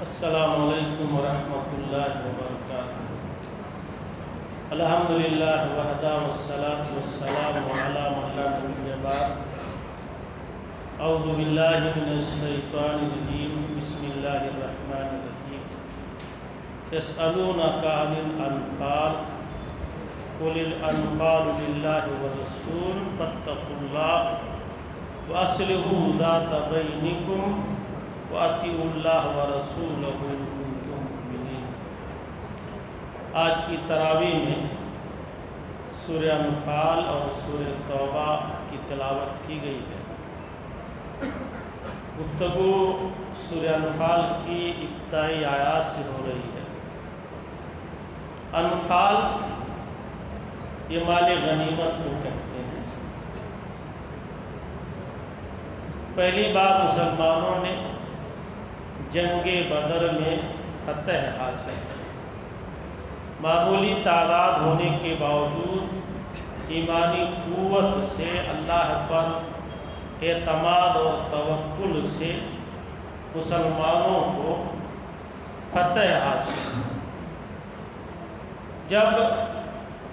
السلام علیکم ورحمۃ اللہ وبرکاتہ۔ الحمدللہ وحدہ والصلاة والسلام علی من لا نبی بعد۔ اعوذ باللہ من الشیطان الرجیم، بسم اللہ الرحمن الرحیم۔ یسألونک عن الانفال قل الانفال للہ والرسول فاتقوا اللہ واصلحوا ذات بینکم وَأَطِیعُوا اللَّهَ وَرَسُولَهُ إِن کُنتُم مُؤْمِنِینَ۔ آج کی تراویح میں سورہ انفال اور سورہ توبہ کی تلاوت کی گئی ہے۔ گفتگو سورہ انفال کی ابتدائی آیات سے ہو رہی ہے۔ انفال یہ مال غنیمت کو کہتے ہیں۔ پہلی بار مسلمانوں نے جنگ بدر میں فتح حاصل کی۔ معمولی تعداد ہونے کے باوجود ایمانی قوت سے، اللہ پر اعتماد اور توکل سے مسلمانوں کو فتح حاصل کی۔ جب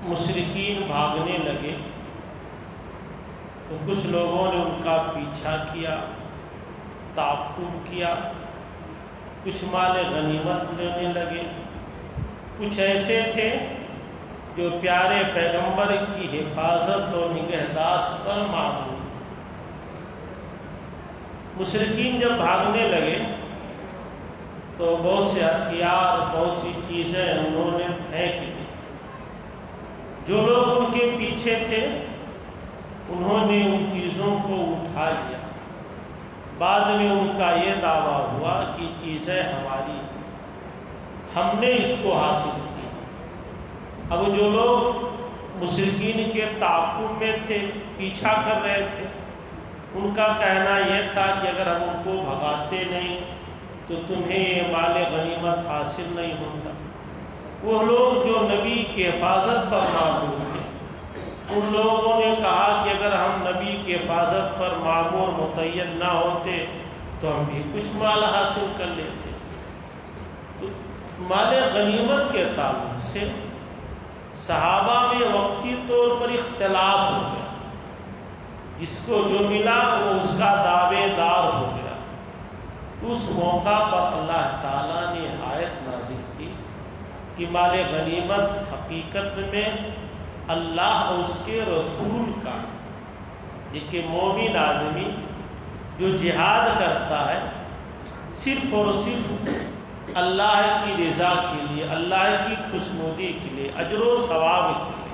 مشرکین بھاگنے لگے تو کچھ لوگوں نے ان کا پیچھا کیا، تعاقب کیا، کچھ مال غنیمت لینے لگے۔ کچھ ایسے تھے جو پیارے پیغمبر کی حفاظت اور نگہداشت پر معمور تھے۔ مشرکین جب بھاگنے لگے تو بہت سے ہتھیار، بہت سی چیزیں انہوں نے پھینک دی۔ جو لوگ ان کے پیچھے تھے انہوں نے ان چیزوں کو اٹھا لیا۔ بعد میں ان کا یہ دعویٰ ہوا کہ چیزیں ہماری ہیں، ہم نے اس کو حاصل کی۔ اب جو لوگ مشرکین کے تعاقب میں تھے، پیچھا کر رہے تھے، ان کا کہنا یہ تھا کہ اگر ہم ان کو بھگاتے نہیں تو تمہیں یہ مال غنیمت حاصل نہیں ہوتا۔ وہ لوگ جو نبی کی حفاظت پر معمور تھے، ان لوگوں نے کہا کہ اگر ہم نبی کی حفاظت پر معمور متعین نہ ہوتے تو ہم بھی کچھ مال حاصل کر لیتے۔ تو مال غنیمت کے تعلق سے صحابہ میں وقتی طور پر اختلاف ہو گیا۔ جس کو جو ملا وہ اس کا دعوے دار ہو گیا۔ اس موقع پر اللہ تعالیٰ نے آیت نازل کی کہ مال غنیمت حقیقت میں اللہ اور اس کے رسول کا، کہ مومن آدمی جو جہاد کرتا ہے صرف اور صرف اللہ کی رضا کے لیے، اللہ کی خوشنودی کے لیے، اجر و ثواب کے لیے۔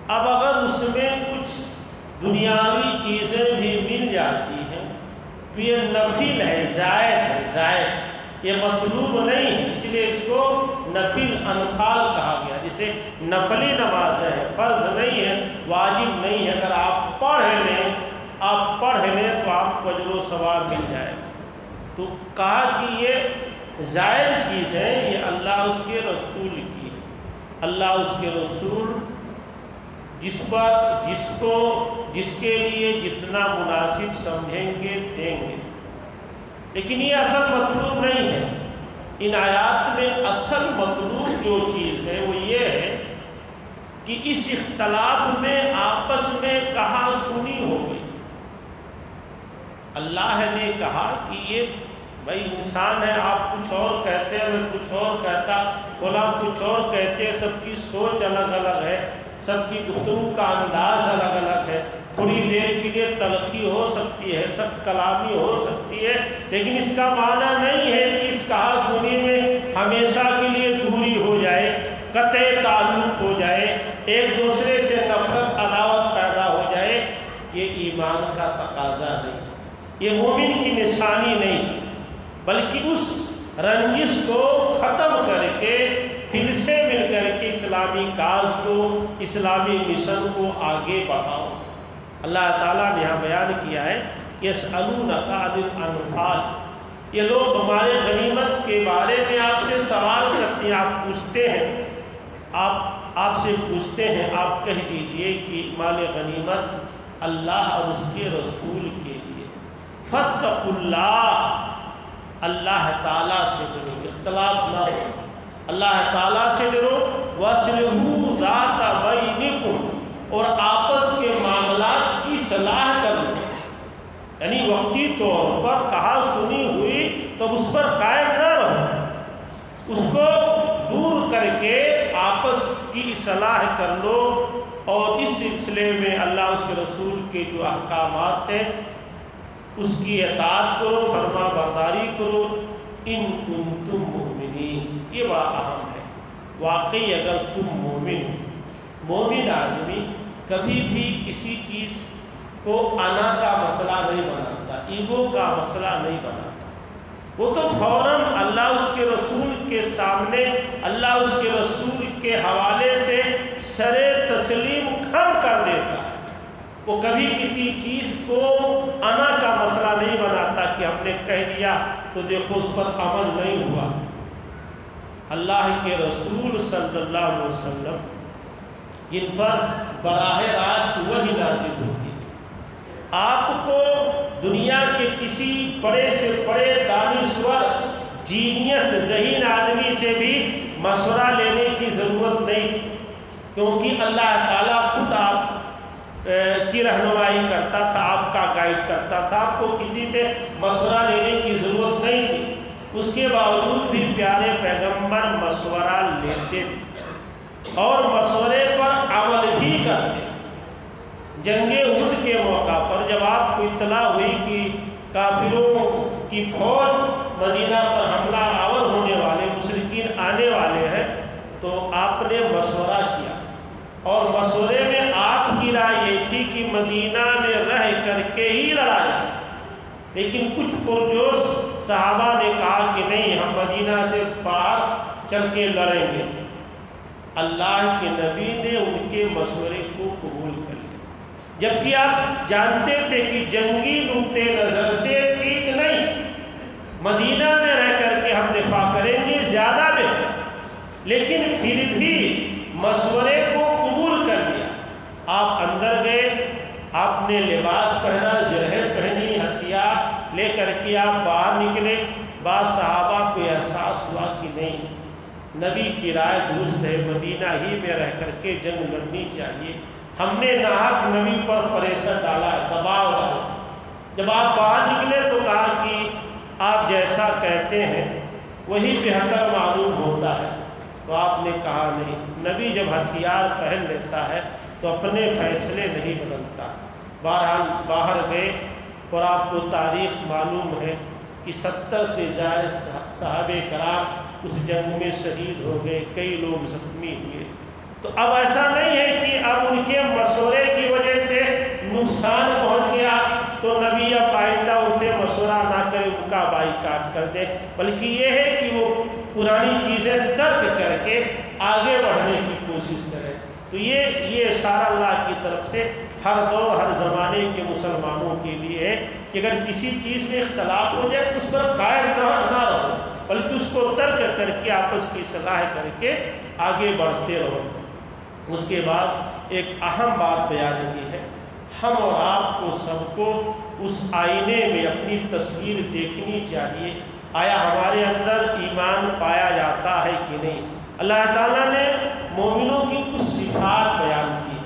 اب اگر اس میں کچھ دنیاوی چیزیں بھی مل جاتی ہیں تو یہ نفل ہے، زائد ہے، زائد، یہ مطلوب نہیں ہے، اس لیے اس کو نفل انفال کہا گیا۔ جسے نفلی نمازیں ہیں، فرض نہیں ہے، واجب نہیں ہے، اگر آپ پڑھ لیں تو آپ کو اجر و ثواب مل جائے گا۔ تو کہا کہ یہ زائد چیز ہے، یہ اللہ اس کے رسول کی ہے۔ اللہ اس کے رسول جس کے لیے جتنا مناسب سمجھیں گے دیں گے، لیکن یہ اصل مطلوب نہیں ہے۔ ان آیات میں اصل مطلوب جو چیز ہے وہ یہ ہے کہ اس اختلاف میں آپس میں کہا سنی ہو گئی۔ اللہ نے کہا کہ یہ بھائی انسان ہے، آپ کچھ اور کہتے ہیں، میں کچھ اور کہتا، غلام کچھ اور کہتے ہیں، سب کی سوچ الگ الگ ہے، سب کی گفتگو کا انداز الگ الگ ہے۔ تھوڑی دیر کے لیے تلخی ہو سکتی ہے، سخت کلامی ہو سکتی ہے، لیکن اس کا معنی نہیں ہے کہ اس کہا سنی میں ہمیشہ کے لیے دوری ہو جائے، قطع تعلق ہو جائے، ایک دوسرے سے نفرت عداوت پیدا ہو جائے۔ یہ ایمان کا تقاضا نہیں، یہ مومن کی نشانی نہیں، بلکہ اس رنجش کو ختم کر کے پھر سے مل کر کے اسلامی کاز کو، اسلامی مشن کو آگے بڑھاؤ۔ اللہ تعالیٰ نے یہاں بیان کیا ہے کہ یسألونک عن الانفال، یہ لوگ ہمارے غنیمت کے بارے میں آپ سے سوال کرتے ہیں، آپ پوچھتے ہیں، آپ سے پوچھتے ہیں، آپ کہہ دیجئے کہ مال غنیمت اللہ اور اس کے رسول کے لیے۔ فاتقوا اللہ، اللہ تعالیٰ سے ڈرو، اختلاف نہ ہو، اللہ تعالیٰ سے ڈرو۔ وَأَصْلِحُوا ذَاتَ بَيْنِكُمْ، اور آپس کے معاملات کی صلاح کرو، یعنی وقتی طور پر کہا سنی ہوئی تو اس پر قائم نہ رہو، اس کو دور کر کے آپس کی اصلاح کر لو، اور اس سلسلے میں اللہ اس کے رسول کے جو احکامات ہیں اس کی اطاعت کرو، فرما برداری کرو، ان کنتم مؤمنین۔ یہ بڑا اہم ہے، واقعی اگر تم مومن آدمی کبھی بھی کسی چیز کو انا کا مسئلہ نہیں بناتا، ایگو کا مسئلہ نہیں بناتا، وہ تو فوراً اللہ اس کے رسول کے سامنے، اللہ اس کے رسول کے حوالے سے سر تسلیم خم کر دیتا ہے۔ وہ کبھی کسی چیز کو انا کا مسئلہ نہیں بناتا کہ ہم نے کہہ دیا تو دیکھو اس پر عمل نہیں ہوا۔ اللہ کے رسول صلی اللہ علیہ وسلم جن پر براہ راست وحی نازل ہوتی تھی، آپ کو دنیا کے کسی بڑے سے بڑے دانشور، جینیت، ذہین آدمی سے بھی مشورہ لینے کی ضرورت نہیں تھی، کیونکہ اللہ تعالیٰ خود آپ کی رہنمائی کرتا تھا، آپ کا گائیڈ کرتا تھا، آپ کو کسی سے مشورہ لینے کی ضرورت نہیں تھی۔ اس کے باوجود بھی پیارے پیغمبر مشورہ لیتے تھے اور مشورے پر عمل بھی کرتے تھے۔ جنگ احد کے موقع پر جب آپ کو اطلاع ہوئی کہ کافروں کی فوج مدینہ پر حملہ آور ہونے والے، مشرکین آنے والے ہیں، تو آپ نے مشورہ کیا، اور مشورے میں آپ کی رائے یہ تھی کہ مدینہ میں رہ کر کے ہی لڑا جائے، لیکن کچھ پرجوش صحابہ نے کہا کہ نہیں، ہم مدینہ سے باہر چل کے لڑیں گے۔ اللہ کے نبی نے ان کے مشورے کو قبول کر لیا، جبکہ آپ جانتے تھے کہ جنگی نقطہ نظر سے ٹھیک نہیں، مدینہ میں رہ کر کے ہم دفاع کریں گے زیادہ بہتر، لیکن پھر بھی مشورے کو قبول کر لیا۔ آپ اندر گئے، آپ نے لباس پہنا، زرہیں پہنی، ہتھیار لے کر کے آپ باہر نکلے۔ بعض صحابہ کو احساس ہوا کہ نہیں، نبی کی رائے درست ہے، مدینہ ہی میں رہ کر کے جنگ لڑنی چاہیے، ہم نے ناحق نبی پر پریشر ڈالا ہے، دباؤ ڈالا۔ جب آپ باہر نکلے تو کہا کہ آپ جیسا کہتے ہیں وہی بہتر معلوم ہوتا ہے، تو آپ نے کہا نہیں، نبی جب ہتھیار پہن لیتا ہے تو اپنے فیصلے نہیں بدلتا۔ بہرحال باہر گئے، اور آپ کو تاریخ معلوم ہے کہ 70 سے زائد صحابہ کرام اس جنگ میں شہید ہو گئے، کئی لوگ زخمی ہوئے۔ تو اب ایسا نہیں ہے کہ اب ان کے مشورے کی وجہ سے نقصان پہنچ گیا تو نبی اب آئندہ ان سے مشورہ نہ کرے، ان کا بائیکاٹ کر دے، بلکہ یہ ہے کہ وہ پرانی چیزیں ترک کر کے آگے بڑھنے کی کوشش کرے۔ تو یہ اشارہ اللہ کی طرف سے ہر دور ہر زمانے کے مسلمانوں کے لیے ہے کہ اگر کسی چیز میں اختلاف ہو جائے تو اس پر قائم نہ رہو، بلکہ اس کو ترک کر کے آپس کی صلاح کر کے آگے بڑھتے رہو۔ اس کے بعد ایک اہم بات بیان کی ہے، ہم اور آپ کو سب کو اس آئینے میں اپنی تصویر دیکھنی چاہیے، آیا ہمارے اندر ایمان پایا جاتا ہے کہ نہیں۔ اللہ تعالیٰ نے مومنوں کی کچھ صفات بیان کی،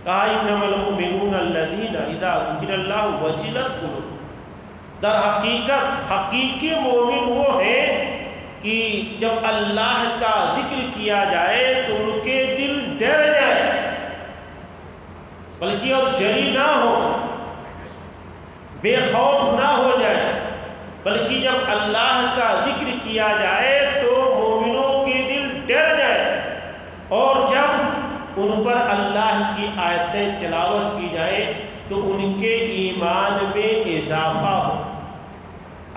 کہا انما المؤمنون الذین اذا ذکر اللہ وجلت قلوبهم۔ در حقیقت حقیقی مومن وہ ہیں کہ جب اللہ کا ذکر کیا جائے تو ان کے دل ڈر جائے، بلکہ اب جری نہ ہو، بے خوف نہ ہو جائے، بلکہ جب اللہ کا ذکر کیا جائے تو مومنوں کے دل ڈر جائے، اور جب ان پر اللہ کی آیتیں تلاوت کی جائے تو ان کے ایمان میں اضافہ ہو۔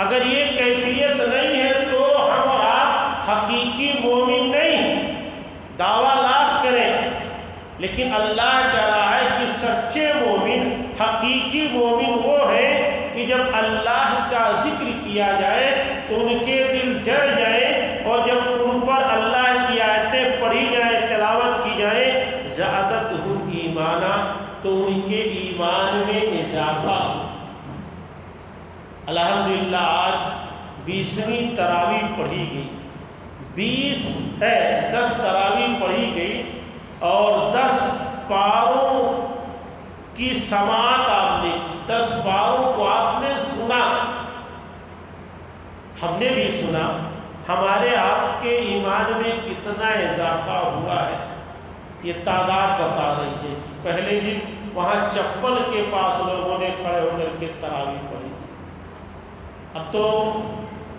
اگر یہ کیفیت نہیں ہے تو ہم اور آپ حقیقی مومن نہیں، دعویٰ لاکھ کریں، لیکن اللہ کہہ رہا ہے کہ سچے مومن، حقیقی مومن وہ ہیں کہ جب اللہ کا ذکر کیا جائے تو ان کے دل ڈر جائیں، اور جب ان پر اللہ کی آیتیں پڑھی جائیں، تلاوت کی جائیں، زادتہم ایمانا، تو ان کے ایمان میں اضافہ ہو۔ الحمدللہ آج 20ویں تراویح پڑھی گئی، 10 تراویح پڑھی گئی اور 10 پاروں کی سماعت آپ نے کی، 10 پاروں کو آپ نے سنا، ہم نے بھی سنا۔ ہمارے آپ کے ایمان میں کتنا اضافہ ہوا ہے یہ تعداد بتا رہی ہے۔ پہلے دن وہاں چپل کے پاس لوگوں نے کھڑے ہو کر کے تراویح پڑھی تھی، اب تو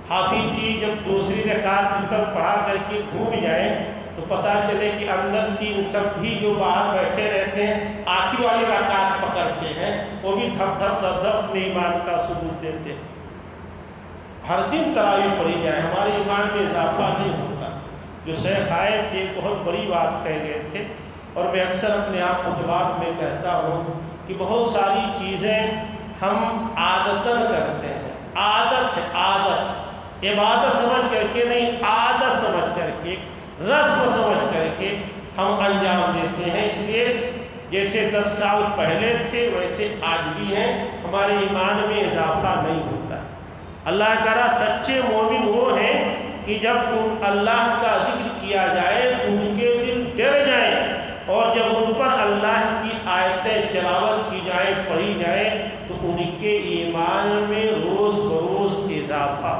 حافظ جی جب دوسری رکعت تک پڑھا کر کے گھوم جائیں تو پتہ چلے کہ اندر 3 صف بھی جو باہر بیٹھے رہتے ہیں آخری والی رکعت پکڑتے ہیں، وہ بھی دھپ دھپ دھپ دھپ اپنے ایمان کا ثبوت دیتے ہیں۔ ہر دن تراویح پڑھی جائے، ہمارے ایمان میں اضافہ نہیں ہوتا۔ جو شیخ آئے تھے بہت بڑی بات کہہ گئے تھے، اور میں اکثر اپنے آپ خطبات میں کہتا ہوں کہ بہت ساری چیزیں ہم عادتاً کرتے ہیں، عادت ہے، عادت، عبادت سمجھ کر کے نہیں، عادت سمجھ کر کے، رسم سمجھ کر کے ہم انجام دیتے ہیں۔ اس لیے جیسے 10 سال پہلے تھے ویسے آج بھی ہیں، ہمارے ایمان میں اضافہ نہیں ہوتا۔ اللہ کرا سچے مومن وہ ہیں کہ جب اللہ کا ذکر کیا جائے تو ان کے دل ڈر جائیں، اور جب ان پر اللہ کی آیتیں تلاوت کی جائیں، پڑھی جائیں، تو ان کے ایمان میں روز بروز اضافہ۔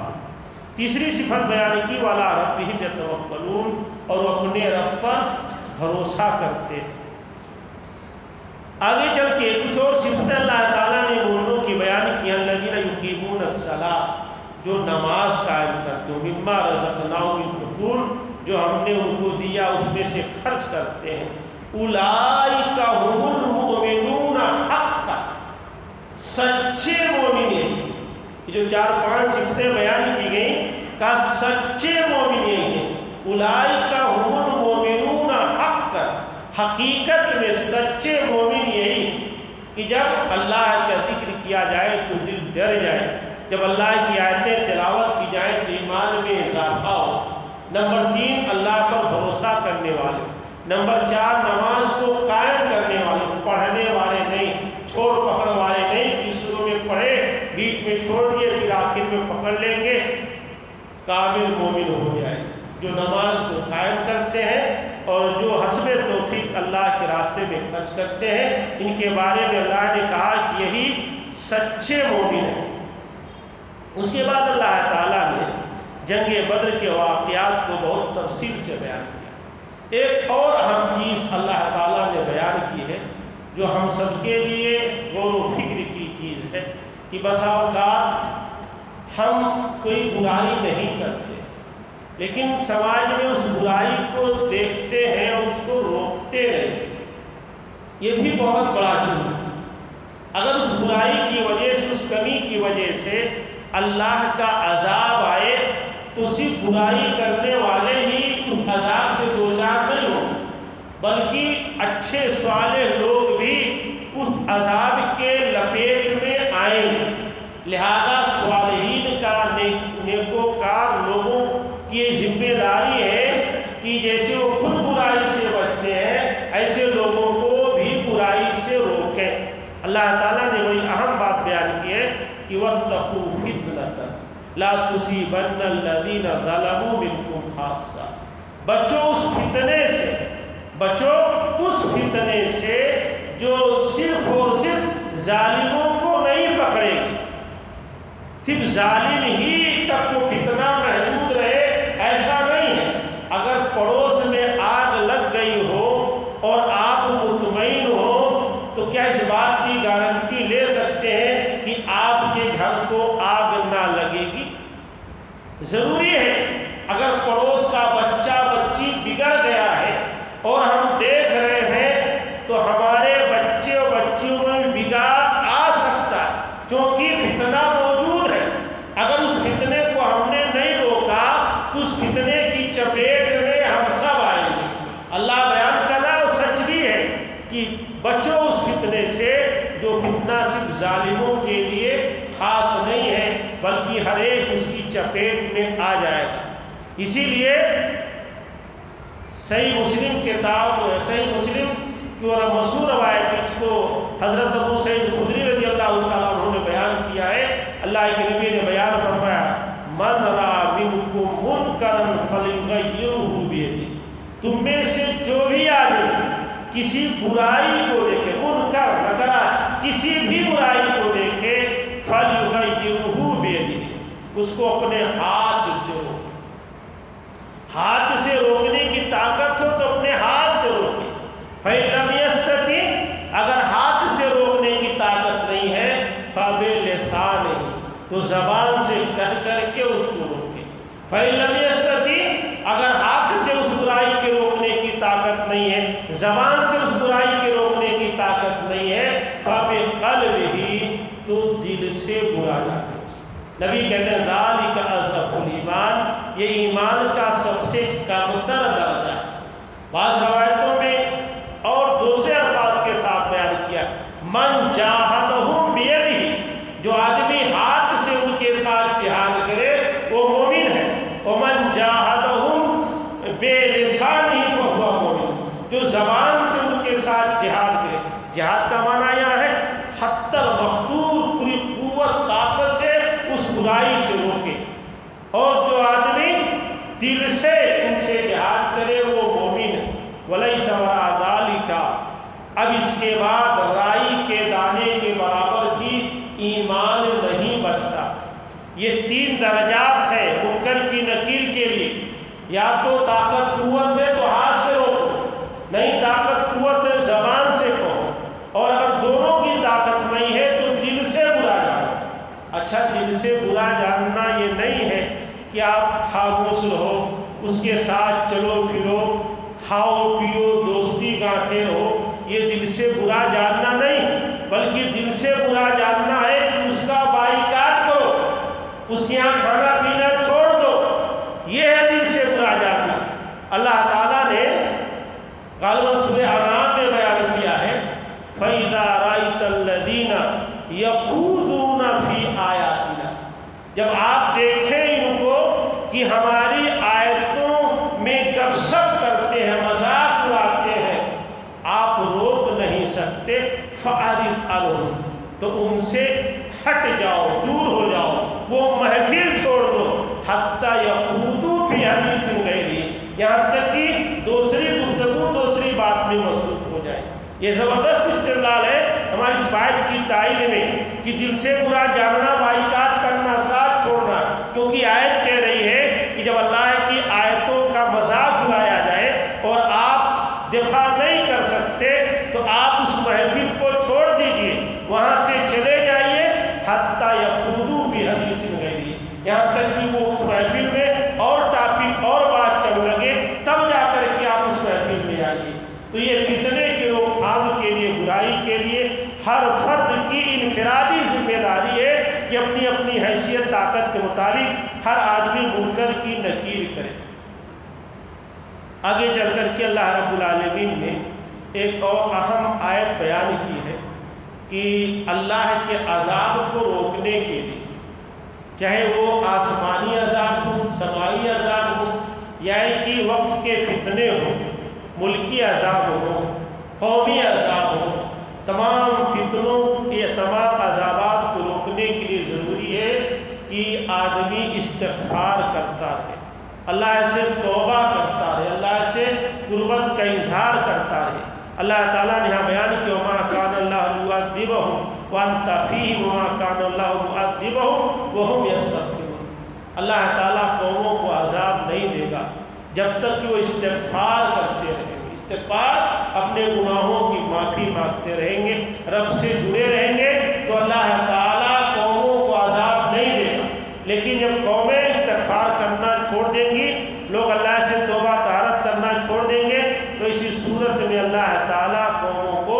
تیسری صفت بیان کی والا ربہم یتوکلون، اور وہ اپنے رب پر بھروسہ کرتے ہیں۔ آگے چل کے کچھ اور صفتیں اللہ تعالیٰ نے مومنوں کی بیان کی، الذین یقیمون الصلاۃ، جو نماز قائم کرتے ہیں، مما رزقناہم ينفقون، جو ہم نے ان کو دیا اس میں سے خرچ کرتے ہیں، اولئک ھم المؤمنون حقا، سچے مومن ہیں۔ یہ جو 4-5 صفتیں بیان کی گئیں کہ سچے مومن ہیں، اولئک ھم المؤمنون حقا، حقیقت میں سچے مومن یہی کہ جب اللہ کا ذکر کیا جائے تو دل ڈر جائے، جب اللہ کی آیتیں تلاوت کی جائیں تو ایمان میں اضافہ ہو۔ نمبر 3 اللہ پر بھروسہ کرنے والے۔ نمبر 4 نماز کو قائم کرنے والے، پڑھنے والے نہیں، چھوڑ پکڑ والے نہیں کہ شروع میں پڑھے بیچ میں چھوڑ دیے پھر آخر میں پکڑ لیں گے، کامل مومن ہو جائے جو نماز کو قائم کرتے ہیں اور جو حسب توفیق اللہ کے راستے میں خرچ کرتے ہیں۔ ان کے بارے میں اللہ نے کہا کہ یہی سچے مومن ہیں۔ اس کے بعد اللہ تعالیٰ نے جنگ بدر کے واقعات کو بہت تفصیل سے بیان کیا۔ ایک اور اہم چیز اللہ تعالیٰ نے بیان کی ہے جو ہم سب کے لیے غور و فکر کی چیز ہے کہ بسا اوقات ہم کوئی برائی نہیں کرتے لیکن سماج میں اس برائی کو دیکھتے ہیں اور اس کو روکتے رہتے ہیں، یہ بھی بہت بڑا جرم ہے۔ اگر اس برائی کی وجہ سے، اس کمی کی وجہ سے اللہ کا عذاب آئے تو صرف برائی کرنے والے ہی اس عذاب سے دوچار نہیں ہوں، بلکہ اچھے صالح لوگ بھی اس عذاب کے لپیٹ میں آئیں۔ لہذا صالحین کا، نیکوکار لوگوں کی یہ ذمہ داری ہے کہ جیسے وہ خود برائی سے بچتے ہیں ایسے لوگوں کو بھی برائی سے روکیں۔ اللہ تعالیٰ نے بڑی اہم بات بیان کی ہے کہ وَاتَّقُوا فِتْنَةً لَا تُصِيبَنَّ الَّذِينَ ظَلَمُوا مِنْكُمْ خَاصَّةً، بچو اس فتنے سے، بچو اس فتنے سے جو صرف اور صرف ظالموں کو نہیں پکڑے گی، صرف ظالم ہی تک وہ فتنہ محدود رہے ایسا نہیں ہے۔ اگر پڑوس میں آگ لگ گئی ہو اور آپ مطمئن ہو تو کیا اس بات کی گارنٹی لے سکتے ہیں کہ آپ کے گھر کو آگ نہ لگے گی؟ ضروری ہے اگر پڑوس کا بچہ بچی بگڑ گیا ہے اور ہم دیکھ رہے ہیں تو ہمارے بچے اور بچیوں میں بگاڑ آ سکتا ہے کیونکہ فتنہ موجود ہے۔ اگر اس فتنے کو ہم نے نہیں روکا تو اس فتنے کی چپیٹ میں ہم سب آئیں گے۔ اللہ بیان کرنا اور سچ بھی ہے کہ بچو اس فتنے سے جو فتنہ صرف ظالموں کے لیے خاص نہیں ہے بلکہ ہر ایک اس کی چپیٹ میں آ جائے گا۔ اسی لیے صحیح مسلم کتاب، صحیح مسلم کی اور مشہور روایت اس کو حضرت ابو سعید خدری رضی اللہ تعالیٰ عنہ نے بیان کیا ہے۔ اللہ کے نبی نے بیان فرمایا من منکرا فلیغیرہ بیدہ، تم میں سے جو بھی آدمی کسی برائی کو دیکھے، منکر نکرہ، کسی بھی برائی کو دیکھے، فلیغیرہ بیدہ، اس کو اپنے ہاتھ سے روکے۔ ہاتھ سے روکنے کی طاقت ہو تو اپنے ہاتھ سے روکے۔ فَإِن لَمْ يَسْتَطِعْ، اگر ہاتھ سے روکنے کی طاقت نہیں ہے، فَبِلِسَانِهِ، تو زبان سے کہہ کر کے اس کو روکے۔ فَإِن لَمْ يَسْتَطِعْ، اگر ہاتھ سے اس برائی کے روکنے کی طاقت نہیں ہے، زبان سے اس برائی کے روکنے کی طاقت نہیں ہے، فَبِقَلْبِهِ، تو دل سے برا نہ کرے۔ نبی کہتے ہیں ذَلِكَ أَضْعَفُ الْإِيمَانِ، یہ ایمان کا سب سے کمتر درجہ ہے۔ بعض روایتوں میں اور دوسرے الفاظ کے ساتھ بیان کیا، من جاہدہم بیدہ، جو آدمی ہاتھ سے ان کے ساتھ جہاد کرے وہ مومن ہے، ومن جاہدہم بلسانہ فہو مومن، جو زبان سے ان کے ساتھ جہاد کرے۔ جہاد کا معنی یہ ہے حتی المقدور، پوری قوت طاقت سے اس برائی سے روکے، اور جو آدمی دل سے ان سے جہاد کرے وہ مومن ہے۔ وَلَيْسَ وَرَاءَ ذَلِكَ، اب اس کے بعد رائی کے دانے کے برابر بھی ایمان نہیں بچتا۔ یہ تین درجات ہے منکر کی نکیر کے لیے، یا تو طاقت قوت ہے تو ہاتھ سے روکو، نہیں طاقت قوت ہے زبان سے کہو، اور اگر دونوں کی طاقت نہیں ہے تو دل سے برا جانو۔ اچھا، دل سے برا جاننا یہ نہیں ہے کہ آپ خاموش رہو، اس کے ساتھ چلو پھرو، کھاؤ پیو، دوستی گانٹے رہو، یہ دل سے برا جاننا نہیں، بلکہ دل سے برا جاننا ہے کہ اس کا بائیکاٹ کرو، اس کے یہاں کھانا پینا چھوڑ دو، یہ ہے دل سے برا جاننا۔ اللہ تعالیٰ نے غالباً سورہ انعام میں بیان کیا ہے فَإِذَا رَأَيْتَ الَّذِينَ يَخُوضُونَ فِي آيَاتِنَا، جب آپ دیکھیں ان کو کہ ہماری آیتوں میں گپ شپ کرتے ہیں، مذاق اڑاتے ہیں، آپ روک نہیں سکتے، فَأَعْرِضْ عَنْهُمْ، تو ان سے ہٹ جاؤ، دور ہو جاؤ، وہ محفل چھوڑ دو، حَتَّى يَخُوضُوا فِي حَدِيثٍ غَيْرِهِ، یہاں تک کہ دوسری گفتگو دوسری بات میں مصروف ہو جائے۔ یہ زبردست استدلال ہے ہماری اس بات کی تائید میں کہ دل سے برا جاننا، بائیکاٹ کرنا، ساتھ چھوڑنا، کیونکہ آیت کہہ رہی ہے کہ جب اللہ کی آیتوں کا مذاق اڑایا جائے اور آپ دفاع نہیں کر سکتے تو آپ اس محفل کو چھوڑ دیجئے، وہاں سے چلے جائیے، حتیٰ یخوضوا فی حدیث غیرہ، یہاں تک کہ وہ اس محفل میں اور ٹاپک اور بات چل لگے، تب جا کر کے آپ اس محفل میں آئیے۔ تو یہ فتنے کی روک تھام کے لیے، برائی کے لیے ہر فرد کی انفرادی ذمہ داری ہے کہ اپنی اپنی حیثیت طاقت کے مطابق ہر آدمی منکر کی نکیر کرے۔ آگے چل کر کے اللہ رب العالمین نے ایک اور اہم آیت بیان کی ہے کہ اللہ کے عذاب کو روکنے کے لیے، چاہے وہ آسمانی عذاب ہو، سمائی عذاب ہو، یا کہ وقت کے فتنے ہوں، ملکی عذاب ہو، قومی عذاب ہو، تمام فتنوں یا تمام عذابات کو روکنے کے لیے ضروری ہے کہ آدمی استغفار کرتا رہے، اللہ سے توبہ کرتا رہے، اللہ سے قربت کا اظہار کرتا رہے۔ اللہ تعالیٰ نے یہاں بیان کیا وَمَا كَانَ اللَّهُ لِيُعَذِّبَهُمْ وَأَنْتَ فِيهِمْ وَمَا كَانَ اللَّهُ مُعَذِّبَهُمْ وَهُمْ يَسْتَغْفِرُونَ، اللہ تعالیٰ قوموں کو عذاب نہیں دے گا جب تک کہ وہ استغفار کرتے رہیں گے، استغفار اپنے گناہوں کی معافی مانگتے رہیں گے، رب سے جڑے رہیں گے تو اللہ تعالیٰ قوموں کو عذاب نہیں دے گا۔ لیکن جب قومیں استغفار کرنا چھوڑ دیں گی، لوگ اللہ سے توبہ طہارت کرنا چھوڑ دیں گے، تو اسی صورت میں اللہ تعالیٰ قوموں کو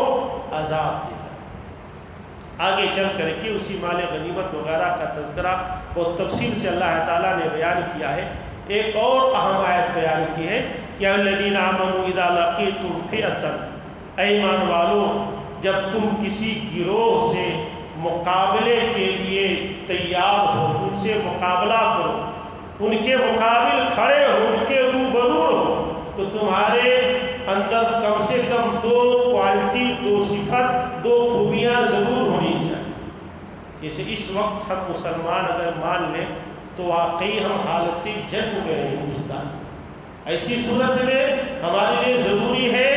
عذاب دے گا۔ آگے چل کر کے اسی مال غنیمت وغیرہ کا تذکرہ اور تفصیل سے اللہ تعالیٰ نے بیان کیا ہے۔ ایک اور اہم آیت بیان کی ہے کہ الذین آمنوا اذا لقیتم فئۃ، اے ایمان والو جب تم کسی گروہ سے مقابلے کے لیے تیار ہو، ان سے مقابلہ کرو، ان کے مقابل کھڑے ہو، ان کے روبرو ہو، تو تمہارے اندر کم سے کم دو کوالٹی، دو صفت، دو خوبیاں ضرور ہونی چاہیے۔ جیسے اس وقت ہم مسلمان اگر مان لیں تو واقعی ہم حالت جنگ میں نہیں گزران۔ ایسی صورت میں ہمارے لیے ضروری ہے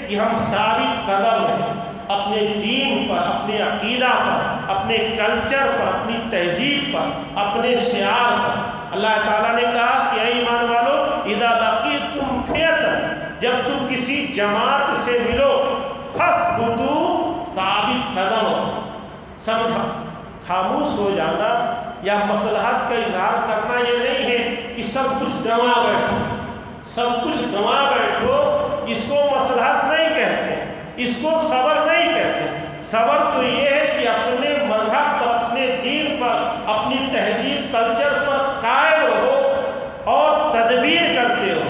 کہ ہم ثابت قدم رہیں اپنے دین پر، اپنے عقیدہ پر، اپنے کلچر پر، اپنی تہذیب پر، اپنے شعار پر۔ اللہ تعالیٰ نے کہا کہ اے ایمان والو اذا لقیتم فئۃ، جب تم کسی جماعت سے ملو فاثبتوا، ثابت قدم ہو۔ سمجھا، خاموش ہو جانا یا مصلحت کا اظہار کرنا یہ نہیں ہے کہ سب کچھ گنوا بیٹھو، سب کچھ گنوا بیٹھو، اس کو مصلحت نہیں کہتے، اس کو صبر نہیں کہتے۔ صبر تو یہ ہے کہ اپنے مذہب پر، اپنے دین پر، اپنی تہذیب کلچر پر قائم رہو اور تدبیر کرتے ہو۔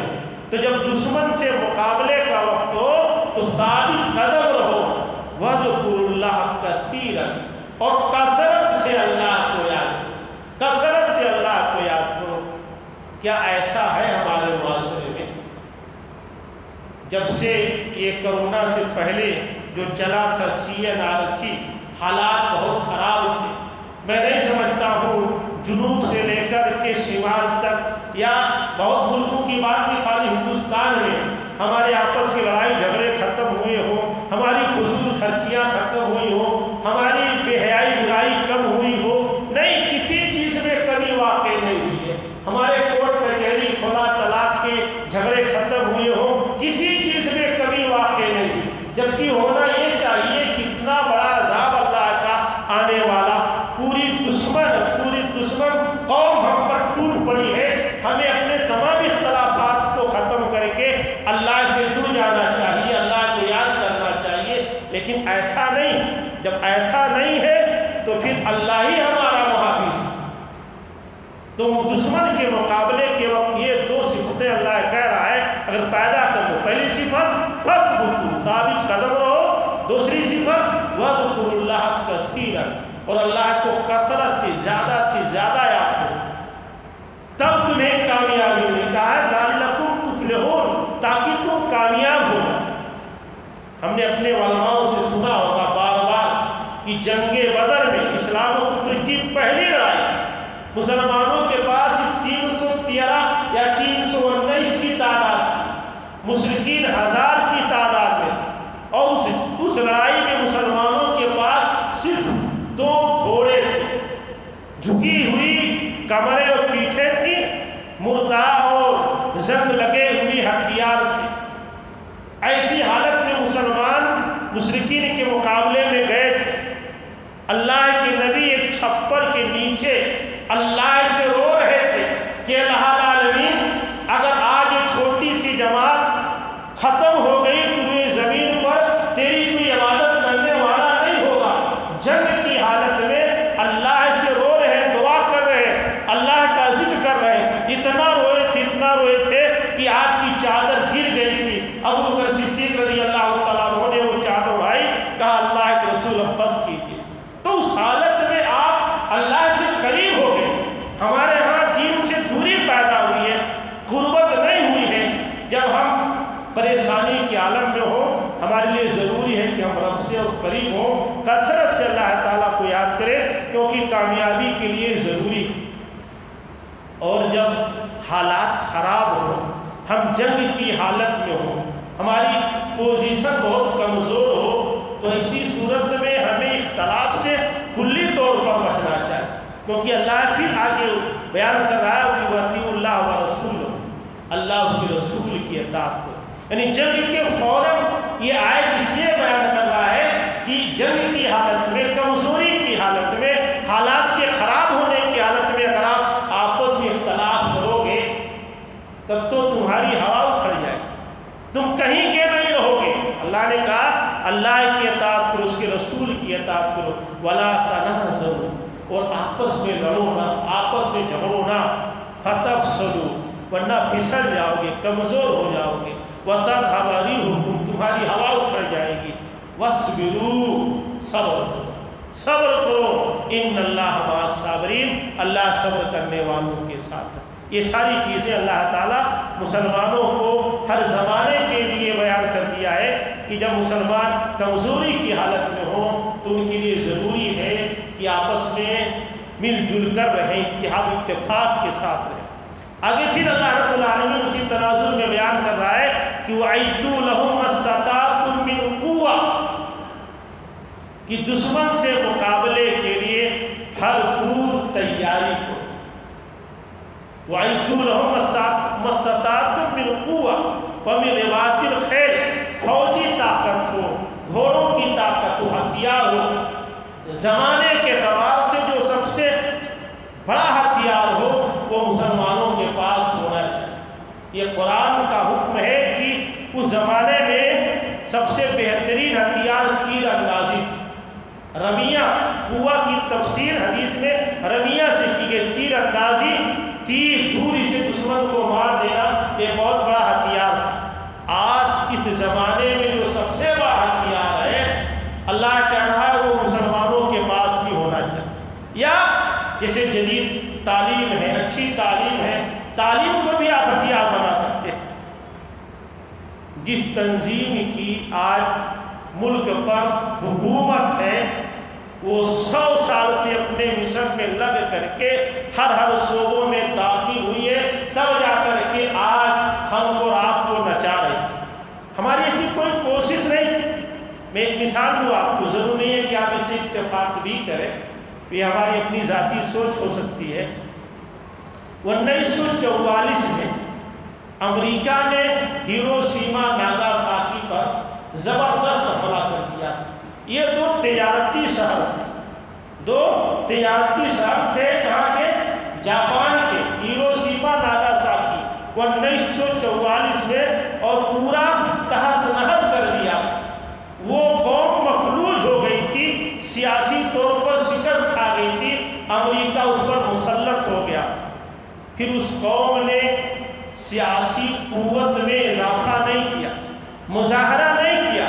تو جب دشمن سے مقابلے کا وقت ہو تو ثابت قدم رہو، وَاذْكُرُوا اللَّهَ كَثِيرًا، اور کثرت سے اللہ کو یاد کرو، کثرت سے اللہ کو یاد کرو۔ کیا ایسا ہے ہمارے معاشرے میں؟ جب سے یہ کرونا سے پہلے جو چلا تھا CNRC، حالات بہت خراب تھے۔ میں نہیں سمجھتا ہوں جنوب سے لے کر کے شمال تک، یا بہت ملکوں کی بات نہیں، خالی ہندوستان میں ہمارے آپس کی لڑائی جھگڑے ختم ہوئے ہوں، ہماری فضول خرچیاں ختم ہوئی ہوں، ہماری بے حیائی برائی کم ہوئی ہو، نہیں، کسی چیز میں کمی واقع نہیں ہوئی ہے۔ ہمارے کورٹ کچہری خلا طلاق کے جھگڑے ختم ہوئے ہوں، کسی چیز میں کمی واقع نہیں ہوئی، جبکہ ہونا یہ چاہیے کتنا بڑا عذاب اللہ کا آنے والا، پوری دشمن قوم ہم پر ٹوٹ پڑی ہے۔ ہمیں اپنے تمام اختلافات کو ختم کر کے اللہ سے جڑ جانا چاہیے، اللہ کو یاد کرنا چاہیے، لیکن ایسا نہیں۔ جب ایسا نہیں ہے تو پھر اللہ ہی ہمارا محافظ ہے۔ تو دشمن کے مقابلے کے وقت یہ دو صفتیں اللہ کہہ رہا ہے اگر پیدا کر دو، پہلی صفت فاثبتوا، ثابت قدم رہو، دوسری صفت واذکروا اللہ کثیرا، اور اللہ کو کثرت سے زیادہ یاد کرو، تب تمہیں کامیابی ملے۔ کہا ہے لعلکم تفلحون، تاکہ تم کامیاب ہو۔ ہم نے اپنے علماء سے سنا ہوگا بار بار کہ جنگ بدر میں اسلام و کفر کی پہلی لڑائی مسلمانوں کے پاس 313 یا 319 کی تعداد تھی، مشرکین 1000 کی تعداد میں تھے، اور اس لڑائی میں مسلمانوں کے پاس صرف 2 گھوڑے تھے، جھکی ہوئی کمریں اور پیٹھیں تھیں، مردہ اور زنگ لگے ہوئی ہتھیار تھے۔ ایسی حالت میں مسلمان مشرکین کے مقابلے میں گئے تھے۔ اللہ کے نبی ایک چھپر کے نیچے اللہ سے رو رہے تھے کہ الہ العالمین، اگر آج یہ چھوٹی سی جماعت ختم ہو گئی تو یہ زمین پر تیری کوئی عبادت کرنے والا نہیں ہوگا۔ جنگ کی حالت میں اللہ سے رو رہے، دعا کر رہے، اللہ کا ذکر کر رہے، اتنا روئے تھے کہ آپ کی چادر گر گئی تھی۔ ابو بکر صدیق رضی اللہ تعالیٰ عنہ نے وہ چادر اڑائی، کہا اللہ کے رسول اب بس کیجیے۔ تو اس حالت میں آپ اللہ سے قریب ہو گئے۔ ہمارے ہاں دین سے دوری پیدا ہوئی ہے، قربت نہیں ہوئی ہے۔ جب ہم پریشانی کے عالم میں ہوں، ہمارے لیے ضروری ہے کہ ہم رب سے اور قریب ہوں، کثرت سے اللہ تعالیٰ کو یاد کریں، کیونکہ کامیابی کے لیے ضروری ہے۔ اور جب حالات خراب ہوں، ہم جنگ کی حالت میں ہوں، ہماری پوزیشن بہت کمزور ہو، تو ایسی صورت میں ہمیں اختلاف سے کلی طور پر بچنا چاہیے، کیونکہ اللہ پھر آگے بیان کر رہا ہے کہ وَأَطِیعُوا اللَّهَ وَرَسُولَهُ، اللہ اس کے رسول کی اطاعت کرو۔ یعنی جنگ کے فوراً یہ آیت اس لیے بیان کر رہا ہے کہ جنگ کی حالت میں، کمزوری کی حالت میں، حالات کے خراب ہونے کی حالت میں اگر آپ آپس میں اختلاف کرو گے تب تو تمہاری ہوا اکھڑ جائے، تم کہیں کے نہیں رہو گے۔ اللہ نے کہا اللہ کی اطاعت کرو، اس کے رسول کی اطاعت کرو، وَلَا تَنَازَعُوا، اور آپس میں لڑو نہ، آپس میں جھگڑو نہ، فَتَفْشَلُوا، ورنہ پھسل جاؤ گے، کمزور ہو جاؤ گے، وَتَذْهَبَ رِيحُكُمْ، تمہاری ہوا اکھڑ جائے گی، وَاصْبِرُوا، صبر کرو، ان اللہ مع الصابرین، اللہ صبر کرنے والوں کے ساتھ ہے۔ یہ ساری چیزیں اللہ تعالیٰ مسلمانوں کو ہر زمانے کے لیے بیان کر دیا ہے کہ جب مسلمان کمزوری کی حالت میں ہوں تو ان کے لیے ضروری ہے کہ آپس میں مل جل کر رہیں، اتحاد و اتفاق کے ساتھ رہیں۔ آگے پھر اللہ رب العالمین اسی تناظر میں بیان کر رہا ہے کہ وَأَعِدُّوا لَهُم مَّا اسْتَطَعْتُم مِّن قُوَّةٍ، کہ دشمن سے مقابلے کے لیے بھرپور تیاری کرو۔ وَأَعِدُّوا لَهُم مَّا اسْتَطَعْتُم مِّن قُوَّةٍ وَمِن رِّبَاطِ الْخَيْلِ، فوجی طاقت ہو، گھوڑوں کی طاقت ہو، ہتھیار ہو۔ زمانے کے اعتبار سے جو سب سے بڑا ہتھیار ہو وہ مسلمانوں کے پاس ہونا چاہیے۔ یہ قرآن کا حکم ہے کہ اس زمانے میں سب سے بہترین ہتھیار تیر اندازی تھی۔ رمیہ، قوہ کی تفسیر حدیث میں رمیہ سے کی گئی، تیر اندازی، تیر دوری سے دشمن کو مار دینا، یہ بہت بڑا ہتھیار تھا۔ آج اس زمانے میں جو سب سے بڑا ہتھیار ہے، اللہ کہہ رہا ہے وہ مسلمانوں کے پاس بھی ہونا چاہیے۔ یا جیسے جدید تعلیم ہے، اچھی تعلیم ہے، تعلیم کو بھی آپ ہتھیار بنا سکتے ہیں۔ جس تنظیم کی آج ملک پر حکومت ہے، وہ 100 سال کے اپنے مشن میں لگ کر کے ہر شعبوں میں داخل ہوئی ہے، تب جا کر کے آج ہم کو آپ کو نچا رہی۔ ہماری ایسی کوئی کوشش نہیں تھی۔ میں ایک مثال دوں آپ کو، ضرور نہیں ہے کہ آپ اس سے اتفاق بھی کریں، یہ ہماری اپنی ذاتی سوچ ہو سکتی ہے۔ 1944 میں امریکہ نے ہیروشیما ناگاساکی پر زبردست حملہ کر دیا تھا۔ یہ دو تجارتی شہر تھے، کہاں کے؟ جاپان کے، ہیروشیما ناگاساکی 1944 میں، اور پورا تہس نہس کر دیا تھا۔ وہ قوم مفلوج ہو گئی تھی، سیاسی طور پر شکست کھا گئی تھی، امریکہ اس پر مسلط ہو گیا تھا۔ پھر اس قوم نے سیاسی قوت میں اضافہ نہیں کیا، مظاہرہ نہیں کیا،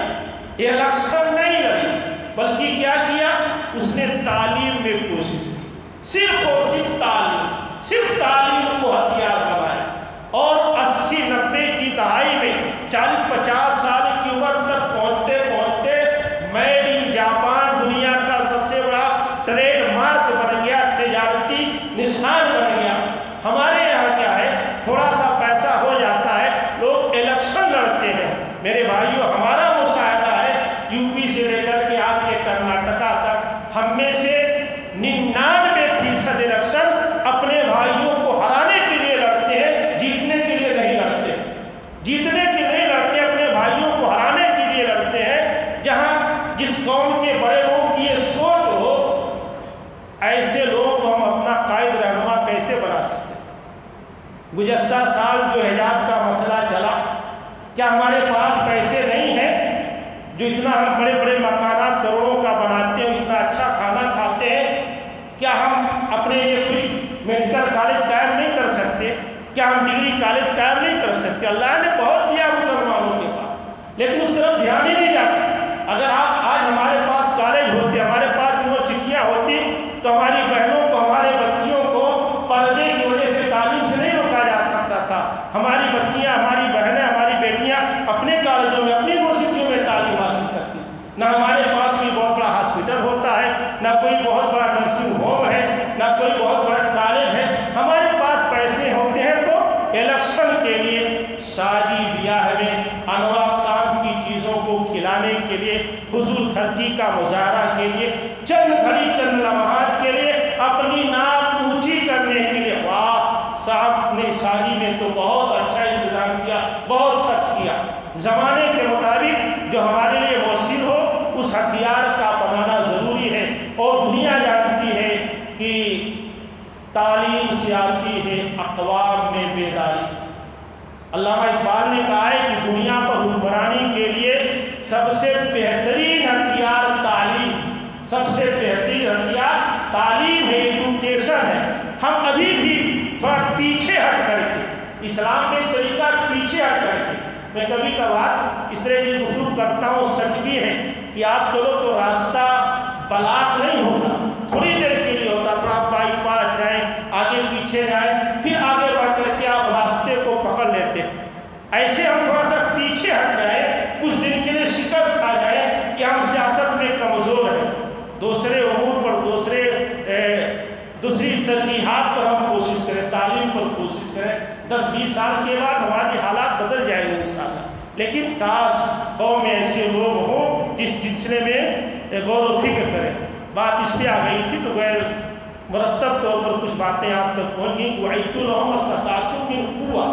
الیکشن نہیں لڑی، بلکہ کیا کیا؟ اس نے تعلیم میں کوشش کی، صرف اور صرف تعلیم کو ہتھیار بنایا۔ اور 80-90 کی دہائی میں 40-50 سال کی عمر تک پہنچتے میڈ ان جاپان دنیا کا سب سے بڑا ٹریڈ مارک بن گیا، تجارتی نشان بن گیا۔ ہمارے یہاں کیا ہے، تھوڑا سا پیسہ ہو جاتا ہے، لوگ الیکشن لڑتے ہیں۔ میرے بھائیوں، ہمارا مشاہدہ ہے یو پی سے لے کر کے آپ کے کرناٹکا تک، ہم میں سے 99% الیکشن اپنے بھائیوں کو ہرانے کے لیے لڑتے ہیں، جیتنے کے لیے نہیں لڑتے۔ جیتنے کے لیے لڑتے، اپنے بھائیوں کو ہرانے کے لیے لڑتے ہیں۔ جہاں جس قوم کے بڑے لوگوں کی یہ سوچ ہو، ایسے لوگ کو ہم اپنا قائد رہنما کیسے بنا سکتے ہیں؟ گزشتہ سال جو حجاب کا مسئلہ چلا، کیا ہمارے پاس پیسے نہیں ہیں جو اتنا ہم بڑے بڑے مکانات کروڑوں کا بناتے ہیں، اتنا اچھا کھانا کھاتے ہیں؟ کیا ہم اپنے لیے کوئی میڈیکل کالج قائم نہیں کر سکتے؟ کیا ہم ڈگری کالج قائم نہیں کر سکتے؟ اللہ نے بہت دیا مسلمانوں کے پاس، لیکن اس طرف دھیان ہی نہیں جاتا۔ اگر آج ہمارے پاس کالج ہوتے، ہمارے پاس یونیورسٹیاں ہوتی، تو ہماری بہنوں کو، ہمارے بچیوں کو پردے کی وجہ سے تعلیم سے نہیں روکا جا سکتا تھا۔ ہماری بچیاں، ہماری بہنیں، ہماری بیٹیاں اپنے کالجوں میں، اپنی یونیورسٹیوں میں تعلیم حاصل کرتی۔ نہ ہمارے پاس کوئی بہت بڑا ہاسپٹل ہوتا ہے، نہ کوئی بہت بڑا نرسنگ ہوم ہے، نہ کوئی بہت بڑا کالج ہے۔ ہمارے پاس پیسے ہوتے ہیں تو الیکشن کے لیے، شادی بیاہ میں انواع اقسام کی چیزوں کو کھلانے کے لیے، فضول خرچی کا مظاہرہ کے لیے، چند گھڑی چند لمحات کے لیے اپنی ناک اونچی کرنے کے لیے، واہ صاحب نے شادی میں تو بہت اچھا انتظام کیا، بہت خرچ کیا۔ زمانے کے مطابق جو ہمارے لیے مؤثر ہو، اس ہتھیار کا بنانا ضروری ہے۔ اور دنیا جانتی ہے کہ تعلیم سے آتی ہے اقوام میں بیداری۔ علامہ اقبال نے کہا ہے کہ دنیا پر حکمرانی کے لیے سب سے بہترین ہتھیار تعلیم، سب سے بہترین ہتھیار تعلیم ہے، ایجوکیشن ہے۔ ہم ابھی بھی تھوڑا پیچھے ہٹ کر کے، اسلام کے طریقہ پیچھے ہٹ کر کے، میں کبھی کبھار اس طرح کی گفتگو کرتا ہوں، سچ بھی ہے کہ آپ چلو تو راستہ بلاک نہیں ہوتا، تھوڑی دیر کے لیے ہوتا، تو آپ بائی پاس جائیں، آگے پیچھے جائیں، پھر آگے بڑھ کر کے آپ راستے کو پکڑ لیتے۔ ایسے ہم تھوڑا سا پیچھے ہٹ جائیں، کچھ دن کے لیے شکست کھا جائیں کہ ہم سیاست میں کمزور ہیں، دوسرے امور پر، 10-20 سال کے بعد ہماری حالات بدل جائیں گے انشاءاللہ، لیکن کاش قوم میں ایسے لوگ ہوں جس سلسلے میں غور و فکر کریں۔ بات اس پہ آ گئی تھی تو غیر مرتب طور پر کچھ باتیں آپ تک پہنچ گئیں۔ وَأَعِدُّوا لَهُمْ مَا اسْتَطَعْتُم مِّن قُوَّةٍ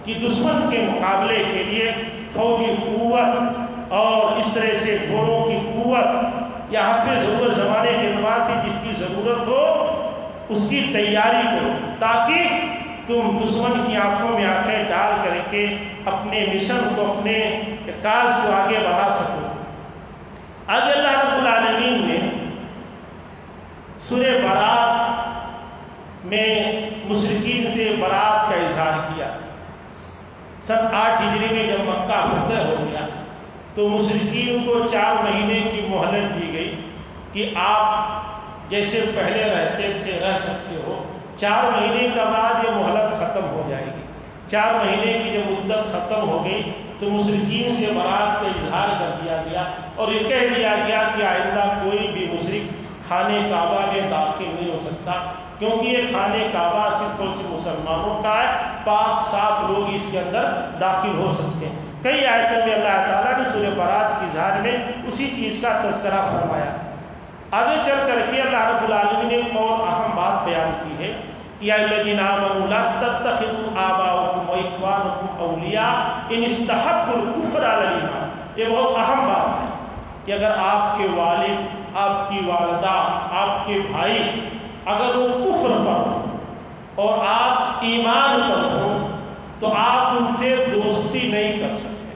کہ دشمن کے مقابلے کے لیے فوجی قوت اور اس طرح سے گھوڑوں کی قوت یا حسب ضرورت زمانے کے اعتبار سے جس کی ضرورت ہو اس کی تیاری کرو، تاکہ تم دشمن کی آنکھوں میں آنکھیں ڈال کر کے اپنے مشن کو، اپنے کاز کو آگے بڑھا سکو۔ آگے اللہ رب العالمین نے سورہ برات میں مشرکین سے برات کا اظہار کیا۔ سن 8 ہجری میں جب مکہ فتح ہو گیا تو مشرکین کو 4 مہینے کی مہلت دی گئی کہ آپ جیسے پہلے رہتے تھے رہ سکتے ہو، 4 مہینے کا بعد یہ مہلت ختم ہو جائے گی۔ 4 مہینے کی جب مدت ختم ہو گئی تو مشرکین سے برات کا اظہار کر دیا گیا اور یہ کہہ دیا گیا کہ آئندہ کوئی بھی مشرک خانہ کعبہ میں داخل نہیں ہو سکتا، کیونکہ یہ خانہ کعبہ صرف اور صرف مسلمانوں کا ہے، 5 7 لوگ اس کے اندر داخل ہو سکتے ہیں۔ کئی آیتوں میں اللہ تعالیٰ نے سورہ برات کے اظہار میں اسی چیز کا تذکرہ فرمایا۔ آگے چل کر کے اللہ رب العالمین نے ایک اور اہم بات بیان کی ہے کہ یا الذین آمنوا لا تتخذوا آباءکم واخوانکم اولیاء ان استحبوا الکفر علی الایمان۔ یہ بہت اہم بات ہے کہ اگر آپ کے والد، آپ کی والدہ، آپ کے بھائی اگر وہ کفر پر ہوں اور آپ ایمان پر ہوں تو آپ ان سے دوستی نہیں کر سکتے،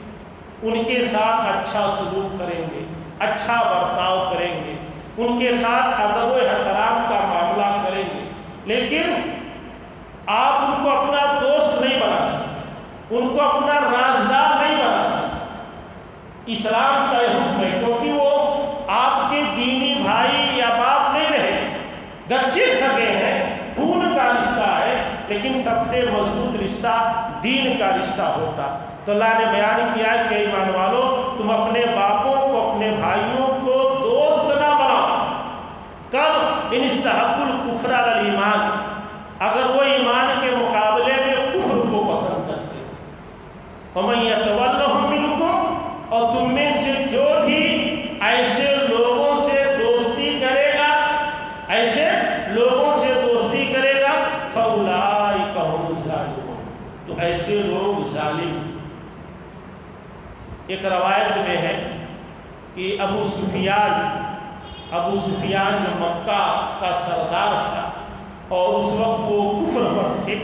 ان کے ساتھ اچھا سلوک کریں گے، اچھا برتاؤ کریں گے، ان کے ساتھ ادب و احترام کا معاملہ کریں گے، لیکن آپ ان کو اپنا دوست نہیں بنا سکتے، ان کو اپنا رازدار نہیں بنا سکتے۔ اسلام کا یہ حکم ہے، کیونکہ وہ آپ کے دینی بھائی یا باپ نہیں رہے، گرچہ سگے ہیں، خون کا رشتہ ہے، لیکن سب سے مضبوط رشتہ دین کا رشتہ ہوتا۔ تو اللہ نے بیان کیا ہے کہ ایمان والو تم اپنے باپوں کو، اپنے بھائیوں کو دوست نہ بناؤ۔ کب؟ ان استحبوا الکفر علی الایمان، اگر وہ ایمان کے مقابلے میں کفر کو پسند کرتے ہیں۔ وَمَن يَتَوَلَّهُم مِّنكُمْ، اور تم میں سے جو بھی ایسے لوگوں سے دوستی کرے گا، ایسے لوگوں سے دوستی کرے گا، فَأُولَٰئِكَ هُمُ الظَّالِمُونَ، تو ایسے لوگ ظالم۔ ایک روایت میں ہے کہ ابو سفیان جو مکہ کا سردار تھا اور اس وقت وہ کفر پر تھے،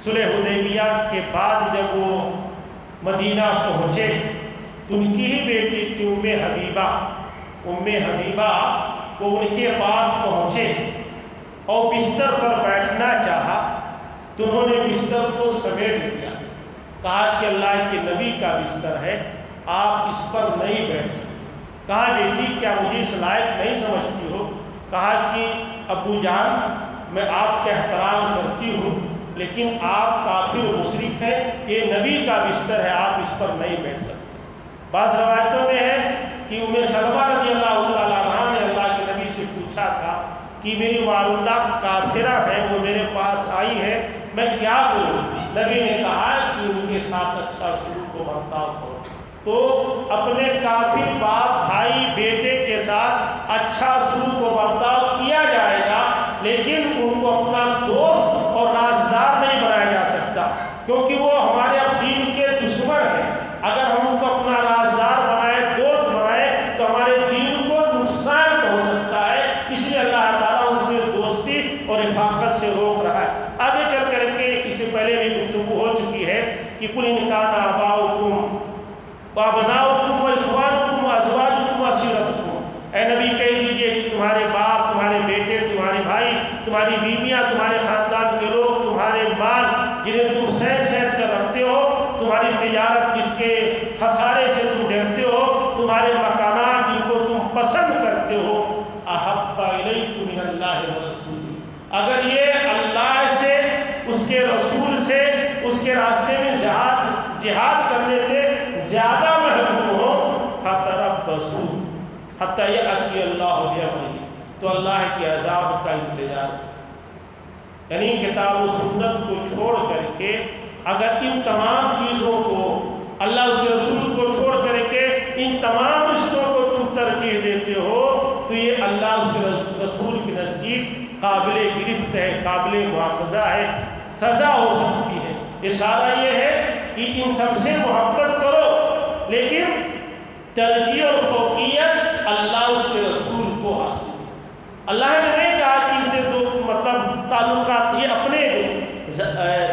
صلح حدیبیہ کے بعد جب وہ مدینہ پہنچے تو ان کی ہی بیٹی تھی ام حبیبہ وہ ان کے پاس پہنچے اور بستر پر بیٹھنا چاہا تو انہوں نے بستر کو سمیٹ لیا، کہا کہ اللہ کے نبی کا بستر ہے، آپ اس پر نہیں بیٹھ سکتے۔ کہا بیٹی کیا مجھے اس لائق نہیں سمجھتی ہو؟ کہا کہ ابو جان میں آپ کا احترام کرتی ہوں، لیکن آپ کافر و مشرک ہیں، یہ نبی کا بستر ہے، آپ اس پر نہیں بیٹھ سکتے۔ بعض روایتوں میں ہے کہ ام سلمہ رضی اللہ تعالیٰ عنہ نے اللہ کے نبی سے پوچھا تھا کہ میری والدہ کافرہ ہے، وہ میرے پاس آئی ہے، میں کیا کروں؟ نبی نے کہا کہ ان کے ساتھ اچھا سلوک و برتاؤ کرو۔ تو اپنے کافر باپ، بھائی، بیٹے کے ساتھ اچھا سلوک و برتاؤ کیا جائے گا، لیکن ان کو اپنا دوست اور رازدار نہیں بنایا جا سکتا، کیونکہ وہ ہمارے دین کے دشمن ہیں۔ اگر ہم ان کو اپنا رازدار بنائے، دوست بنائے، تو ہمارے دین کو نقصان ہو سکتا ہے، اس لیے اللہ تعالیٰ ان سے دوستی اور رفاقت سے روک رہا ہے۔ آگے چل کر کے اس سے پہلے بھی گفتگو ہو چکی ہے کہ قُلْ إِنْ كَانَ آبَاؤُكُمْ وَأَبْنَاؤُكُمْ وَإِخْوَانُكُمْ وَأَزْوَاجُكُمْ وَعَشِيرَتُكُمْ، اے نبی کہہ دیجئے کہ تمہارے باپ، تمہارے بیٹے، تمہارے بھائی، تمہاری بیویاں، تمہارے خاندان کے لوگ، تمہارے مال جنہیں تم سینت کر رکھتے ہو، تمہاری تجارت جس کے خسارے سے تم ڈرتے ہو، تمہارے مکانات جن کو تم پسند کرتے ہو، احب الیکم من اللہ ورسولہ، اگر یہ اللہ سے، اس کے رسول سے، اس کے راستے میں جہاد کرنے سے زیادہ محبوب ہو، فتربصوا حتی یأتی اللہ بأمرہ، تو اللہ کے عذاب کا انتظار، یعنی کتاب و سنت کو چھوڑ کر کے اگر ان تمام چیزوں کو اللہ اس کے رسول کو چھوڑ کر کے ان تمام رشتوں کو تم ترجیح دیتے ہو تو یہ اللہ اس کے رسول کے نزدیک قابل گرفت ہے، قابل مواخذہ ہے، سزا ہو سکتی ہے۔ اشارہ یہ ہے کہ ان سب سے محبت کرو، لیکن ترجیح اور فوقیت اللہ اس کے رسول کو حاصل ہے۔ اللہ نے نہیں کہا کہ ان سے دو مطلب تعلقات یہ اپنے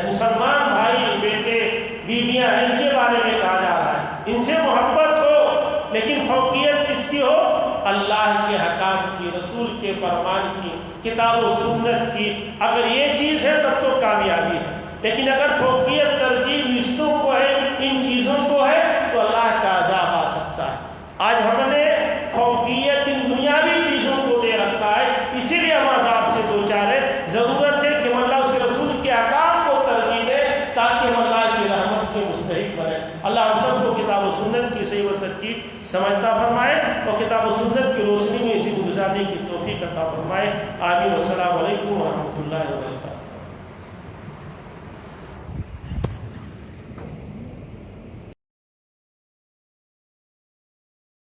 مسلمان بھائی بیٹے بیویاں ہیں ان کے بارے میں کہا جا رہا ہے، ان سے محبت ہو لیکن فوقیت کس کی ہو؟ اللہ کے حکام کی، رسول کے فرمان کی، کتاب و سنت کی۔ اگر یہ چیز ہے تب تو کامیابی ہے، لیکن اگر فوقیت ترجیح رشتوں کو ہے، ان چیزوں کو ہے تو اللہ کا عذاب آ سکتا ہے۔ آج ہم نے فوقیت ان دنیاوی چیزوں کو دے رکھا ہے، اسی لیے ہم عذاب سے دوچار ہے۔ ضرورت ہے کہ ہم اللہ اس کے رسول کے احکام کو ترجیح دیں تاکہ ہم اللہ کی رحمت کے مستحق بنیں۔ اللہ ہم سب کو کتاب و سنت کی صحیح و سچی سمجھتا فرمائے اور کتاب و سنت کی روشنی میں اسی کو گزارنے کی توفیق عطا فرمائے۔ آمین۔ والسلام علیکم ورحمۃ اللہ وبرکاتہ۔